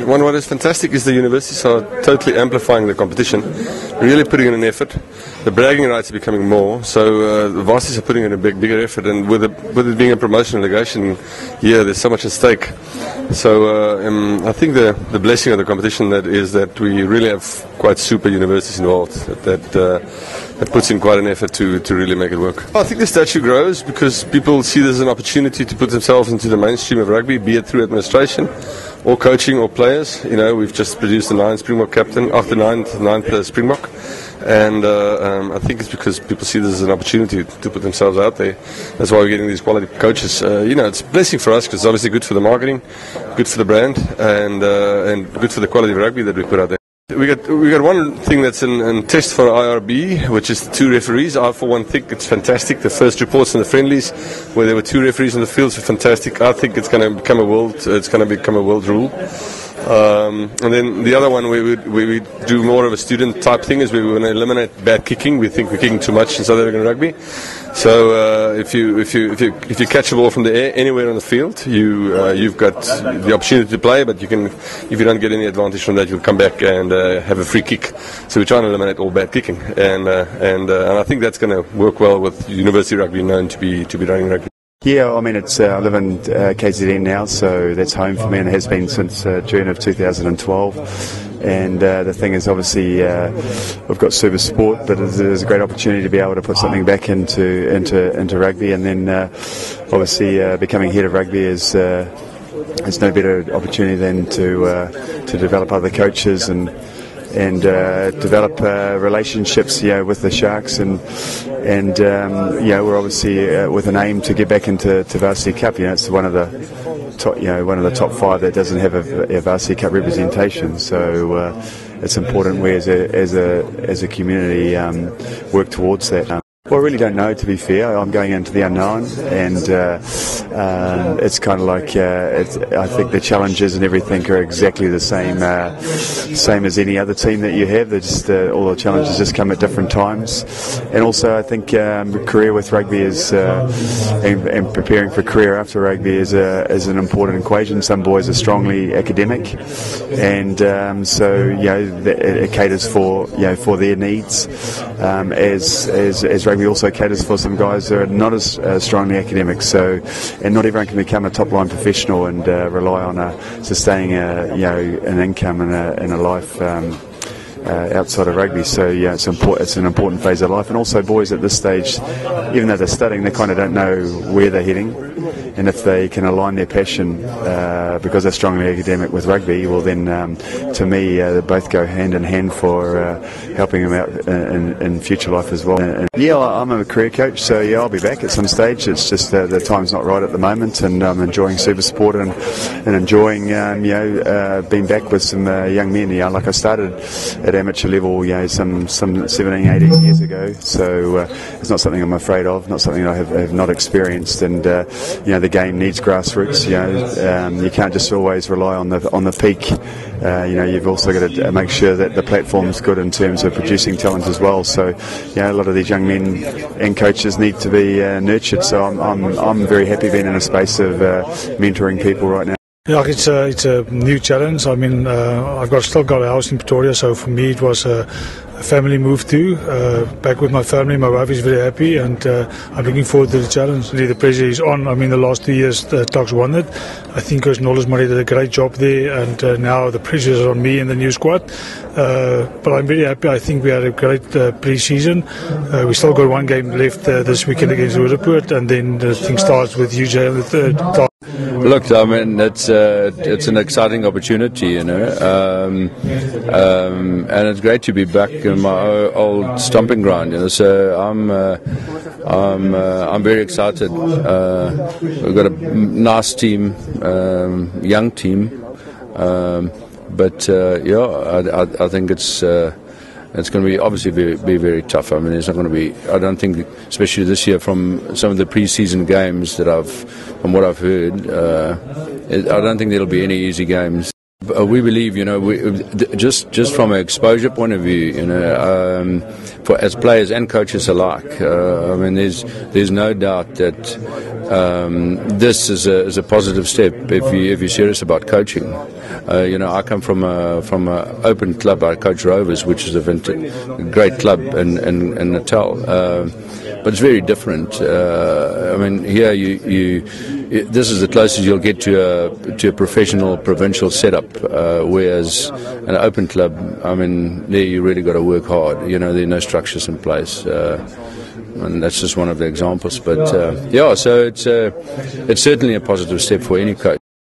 What is fantastic is the universities are totally amplifying the competition, really putting in an effort. The bragging rights are becoming more, so the varsities are putting in a bigger effort, and with it being a promotion relegation year, there's so much at stake. So I think the blessing of the competition that we really have quite super universities involved that puts in quite an effort to really make it work. I think the stature grows because people see this as an opportunity to put themselves into the mainstream of rugby, be it through administration or coaching or players. You know, we've just produced a 9 Springbok captain after 9 player Springbok, and I think it's because people see this as an opportunity to put themselves out there. That's why we're getting these quality coaches. You know, it's a blessing for us because it's obviously good for the marketing, good for the brand, and good for the quality of rugby that we put out there. We got one thing that's in test for IRB, which is the 2 referees. I, for one, think it's fantastic. The first reports in the friendlies, where there were 2 referees in the fields, were fantastic. I think it's going to become a world rule. And then the other one, we do more of a student type thing, is we want to eliminate bad kicking. We think we're kicking too much in South African rugby. So if you catch a ball from the air anywhere on the field, you've got the opportunity to play, but if you don't get any advantage from that, you'll come back and have a free kick. So we're trying to eliminate all bad kicking, and I think that's going to work well with university rugby known to be running rugby. Yeah, I mean, I live in KZN now, so that's home for me, and it has been since June of 2012. And the thing is, obviously, we've got Super Sport, but there's a great opportunity to be able to put something back into rugby, and then obviously becoming head of rugby is no better opportunity than to develop other coaches and develop relationships, with the Sharks, and we're obviously with an aim to get back into Varsity Cup. It's one of the top 5 that doesn't have a Varsity Cup representation. So it's important we as a community work towards that. Well, I really don't know, to be fair. I'm going into the unknown, and it's kind of like I think the challenges and everything are exactly the same as any other team that you have. They're just all the challenges just come at different times, and also I think career with rugby is and preparing for career after rugby is an important equation. Some boys are strongly academic, and so it caters for their needs as rugby also caters for some guys that are not as strongly academic. So, and not everyone can become a top-line professional and rely on sustaining an income and a life outside of rugby. So it's an important phase of life. And also boys at this stage, even though they're studying, they kind of don't know where they're heading. And if they can align their passion because they're strongly academic with rugby, well then to me they both go hand in hand for helping them out in future life as well. I'm a career coach, so I'll be back at some stage. It's just the time's not right at the moment, and I'm enjoying Super Sport and enjoying being back with some young men. Like I started at amateur level some 17, 18 years ago, so it's not something I'm afraid of, not something I have not experienced, and the game needs grassroots. You can't just always rely on the peak. You've also got to make sure that the platform's good in terms of producing talent as well. So a lot of these young men and coaches need to be nurtured. So I'm very happy being in a space of mentoring people right now. Yeah, it's a new challenge. I mean, I've still got a house in Pretoria, so for me it was a family move too. Back with my family, my wife is very happy, and I'm looking forward to the challenge. The pressure is on. I mean, the last 2 years the Tuks won it. I think Coach Knowles Murray did a great job there, and now the pressure is on me and the new squad. But I'm very happy. I think we had a great pre-season. We still got 1 game left this weekend against Roodepoort, and then the thing starts with UJ on the 3rd. Look, I mean, it's an exciting opportunity, and it's great to be back in my old stomping ground. So I'm very excited. We've got a nice team, young team, but I think it's going to be obviously be very tough. I mean, it's not going to be. I don't think, especially this year, from some of the pre-season games from what I've heard, I don't think there'll be any easy games. We believe, just from an exposure point of view, as players and coaches alike. I mean, there's no doubt that this is a positive step if you're serious about coaching. You know, I come from a open club. I coach Rovers, which is a great club in Natal. But it's very different. I mean, here this is the closest you'll get to a professional provincial setup. Whereas an open club, I mean, there you really got to work hard. You know, there are no structures in place. And that's just one of the examples. But yeah, so it's certainly a positive step for any coach.